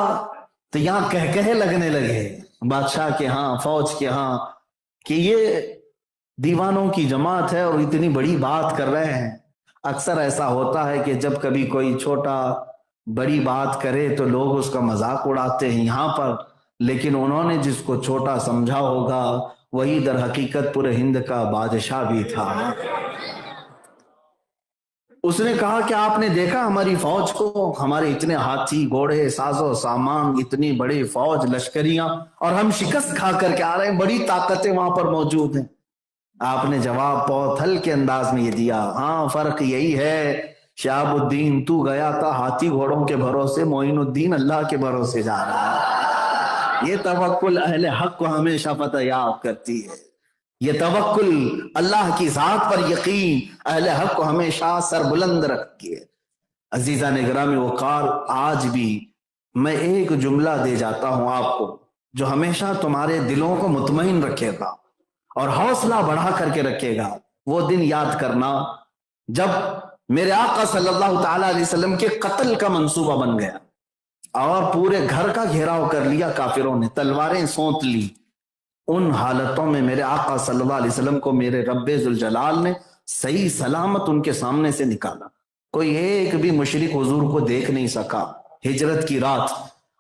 تو یہاں کہے لگنے لگے بادشاہ کے ہاں، فوج کے ہاں، کہ یہ دیوانوں کی جماعت ہے اور اتنی بڑی بات کر رہے ہیں۔ اکثر ایسا ہوتا ہے کہ جب کبھی کوئی چھوٹا بڑی بات کرے تو لوگ اس کا مذاق اڑاتے ہیں یہاں پر، لیکن انہوں نے جس کو چھوٹا سمجھا ہوگا وہی در حقیقت پورے ہند کا بادشاہ بھی تھا۔ اس نے کہا کہ آپ نے دیکھا ہماری فوج کو، ہمارے اتنے ہاتھی گھوڑے ساز و سامان، اتنی بڑی فوج لشکریاں، اور ہم شکست کھا کر کے آ رہے ہیں، بڑی طاقتیں وہاں پر موجود ہیں۔ آپ نے جواب بہت ہلکے انداز میں یہ دیا، ہاں فرق یہی ہے شہاب الدین تو گیا تھا ہاتھی گھوڑوں کے بھروسے، معین الدین اللہ کے بھروسے جا رہا ہے۔ یہ توکل اہل حق کو ہمیشہ فتح یاب کرتی ہے، یہ توکل اللہ کی ذات پر یقین اہل حق کو ہمیشہ سر بلند رکھتی ہے۔ عزیزان گرامی وقار، آج بھی میں ایک جملہ دے جاتا ہوں آپ کو جو ہمیشہ تمہارے دلوں کو مطمئن رکھے گا اور حوصلہ بڑھا کر کے رکھے گا۔ وہ دن یاد کرنا جب میرے آقا صلی اللہ تعالی علیہ وسلم کے قتل کا منصوبہ بن گیا اور پورے گھر کا گھیراؤ کر لیا کافروں نے، تلواریں سونت لی۔ ان حالتوں میں میرے آقا صلی اللہ علیہ وسلم کو میرے رب ذوالجلال نے صحیح سلامت ان کے سامنے سے نکالا۔ کوئی ایک بھی مشرک حضور کو دیکھ نہیں سکا۔ ہجرت کی رات،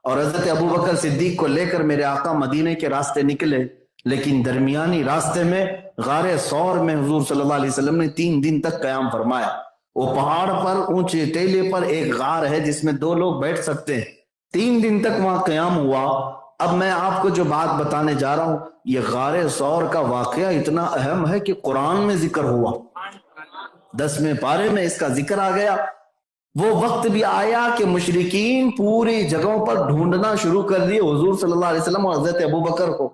اور حضرت ابوبکر صدیق کو لے کر میرے آقا مدینے کے راستے نکلے، لیکن درمیانی راستے میں غار ثور میں حضور صلی اللہ علیہ وسلم نے 3 دن تک قیام فرمایا۔ وہ پہاڑ پر اونچے ٹیلے پر ایک غار ہے جس میں 2 لوگ بیٹھ سکتے ہیں، 3 دن تک وہاں قیام ہوا۔ اب میں آپ کو جو بات بتانے جا رہا ہوں، یہ غار ثور کا واقعہ اتنا اہم ہے کہ قرآن میں ذکر ہوا، 10ویں پارے میں اس کا ذکر آ گیا۔ وہ وقت بھی آیا کہ مشرکین پوری جگہوں پر ڈھونڈنا شروع کر دیے حضور صلی اللہ علیہ وسلم اور حضرت ابوبکر کو۔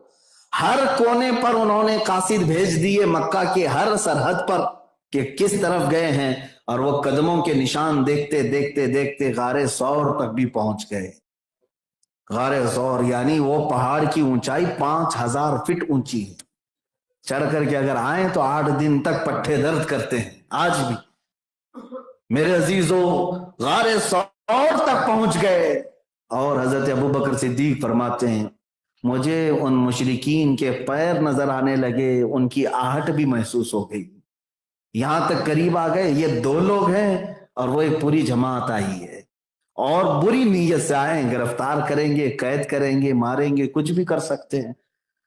ہر کونے پر انہوں نے قاصد بھیج دیے مکہ کے ہر سرحد پر کہ کس طرف گئے ہیں، اور وہ قدموں کے نشان دیکھتے دیکھتے دیکھتے غار ثور تک بھی پہنچ گئے۔ غار ثور یعنی وہ پہاڑ کی اونچائی 5000 فٹ اونچی ہے، چڑھ کر کے اگر آئیں تو 8 دن تک پٹھے درد کرتے ہیں آج بھی۔ میرے عزیزو، غار ثور تک پہنچ گئے، اور حضرت ابوبکر صدیق فرماتے ہیں مجھے ان مشرکین کے پیر نظر آنے لگے، ان کی آہٹ بھی محسوس ہو گئی۔ یہاں تک قریب آ گئے، یہ 2 لوگ ہیں اور وہ ایک پوری جماعت آئی ہے، اور بری نیت سے آئے، گرفتار کریں گے، قید کریں گے، ماریں گے، کچھ بھی کر سکتے ہیں۔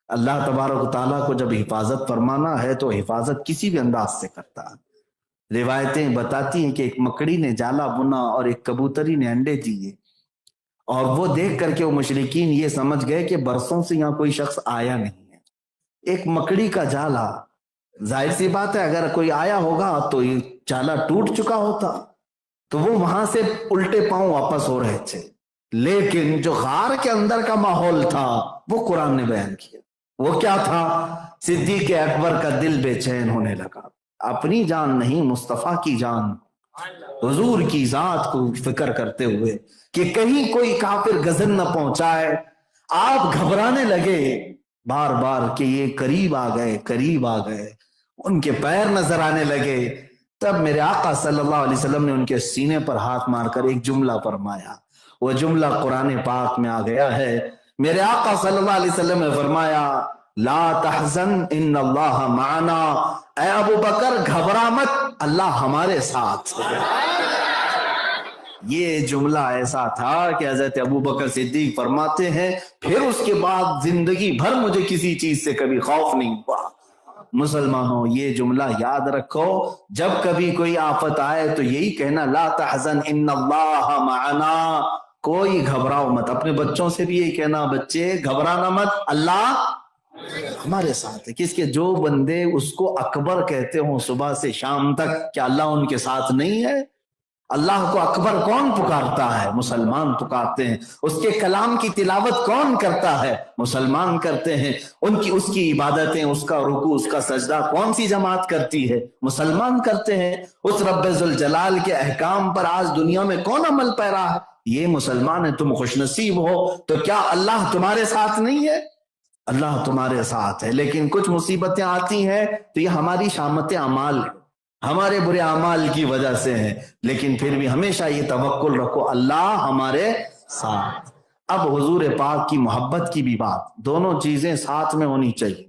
اللہ تبارک و تعالیٰ کو جب حفاظت فرمانا ہے تو حفاظت کسی بھی انداز سے کرتا ہے۔ روایتیں بتاتی ہیں کہ ایک مکڑی نے جالا بنا اور ایک کبوتری نے انڈے دیے، اور وہ دیکھ کر کے وہ مشرکین یہ سمجھ گئے کہ برسوں سے یہاں کوئی شخص آیا نہیں ہے۔ ایک مکڑی کا جالا، ظاہر سی بات ہے اگر کوئی آیا ہوگا تو یہ جالا ٹوٹ چکا ہوتا، تو وہ وہاں سے الٹے پاؤں واپس ہو رہے تھے۔ لیکن جو غار کے اندر کا ماحول تھا وہ قرآن نے بیان کیا۔ وہ کیا تھا؟ صدیق اکبر کا دل بے چین ہونے لگا، اپنی جان نہیں مصطفیٰ کی جان، حضور کی ذات کو فکر کرتے ہوئے کہ کہیں کوئی کافر غزن نہ پہنچائے۔ آپ گھبرانے لگے بار بار کہ یہ قریب آ گئے، قریب آ گئے، ان کے پیر نظر آنے لگے۔ تب میرے آقا صلی اللہ علیہ وسلم نے ان کے سینے پر ہاتھ مار کر ایک جملہ فرمایا، وہ جملہ قرآن پاک میں آ گیا ہے۔ میرے آقا صلی اللہ علیہ وسلم نے فرمایا لا تحزن ان اللہ معنا، اے ابو بکر گھبرا مت، اللہ ہمارے ساتھ ہے۔ یہ جملہ ایسا تھا کہ حضرت ابو بکر صدیق فرماتے ہیں پھر اس کے بعد زندگی بھر مجھے کسی چیز سے کبھی خوف نہیں ہوا۔ مسلمانوں یہ جملہ یاد رکھو، جب کبھی کوئی آفت آئے تو یہی کہنا لا تحزن ان اللہ معنا، کوئی گھبراؤ مت۔ اپنے بچوں سے بھی یہی کہنا بچے گھبرانا مت، اللہ ہمارے ساتھ ہے۔ کس کے جو بندے اس کو اکبر کہتے ہوں صبح سے شام تک، کیا اللہ ان کے ساتھ نہیں ہے؟ اللہ کو اکبر کون پکارتا ہے؟ مسلمان پکارتے ہیں۔ اس کے کلام کی تلاوت کون کرتا ہے؟ مسلمان کرتے ہیں۔ اس کی عبادتیں، اس کا رکوع، اس کا سجدہ کون سی جماعت کرتی ہے؟ مسلمان کرتے ہیں۔ اس رب ذوالجلال کے احکام پر آج دنیا میں کون عمل پیرا ہے؟ یہ مسلمان ہے۔ تم خوش نصیب ہو، تو کیا اللہ تمہارے ساتھ نہیں ہے؟ اللہ تمہارے ساتھ ہے، لیکن کچھ مصیبتیں آتی ہیں تو یہ ہماری شامت اعمال ہے، ہمارے برے اعمال کی وجہ سے ہے، لیکن پھر بھی ہمیشہ یہ توکل رکھو اللہ ہمارے ساتھ۔ اب حضور پاک کی محبت کی بھی بات، دونوں چیزیں ساتھ میں ہونی چاہیے،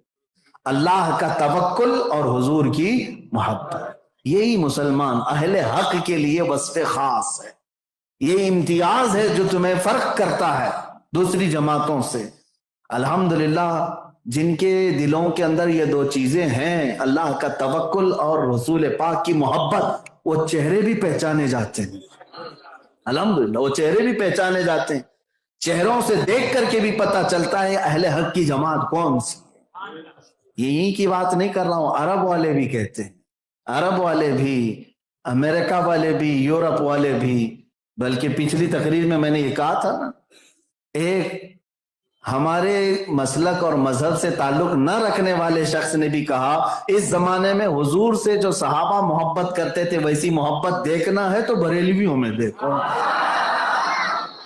اللہ کا توکل اور حضور کی محبت۔ یہی مسلمان اہل حق کے لیے وصف خاص ہے، یہ امتیاز ہے جو تمہیں فرق کرتا ہے دوسری جماعتوں سے۔ الحمدللہ جن کے دلوں کے اندر یہ 2 چیزیں ہیں، اللہ کا توکل اور رسول پاک کی محبت، وہ چہرے بھی پہچانے جاتے ہیں۔ الحمدللہ وہ چہرے بھی پہچانے جاتے ہیں، چہروں سے دیکھ کر کے بھی پتہ چلتا ہے اہل حق کی جماعت کون سی ہے۔ یہی کی بات نہیں کر رہا ہوں، عرب والے بھی کہتے ہیں، عرب والے بھی، امریکہ والے بھی، یورپ والے بھی، بلکہ پچھلی تقریر میں میں نے یہ کہا تھا نا، ایک ہمارے مسلک اور مذہب سے تعلق نہ رکھنے والے شخص نے بھی کہا اس زمانے میں حضور سے جو صحابہ محبت کرتے تھے ویسی محبت دیکھنا ہے تو بریلویوں میں دیکھو۔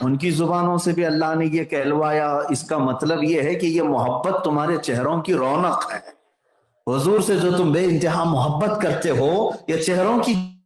ان کی زبانوں سے بھی اللہ نے یہ کہلوایا، اس کا مطلب یہ ہے کہ یہ محبت تمہارے چہروں کی رونق ہے۔ حضور سے جو تم بے انتہا محبت کرتے ہو، یہ چہروں کی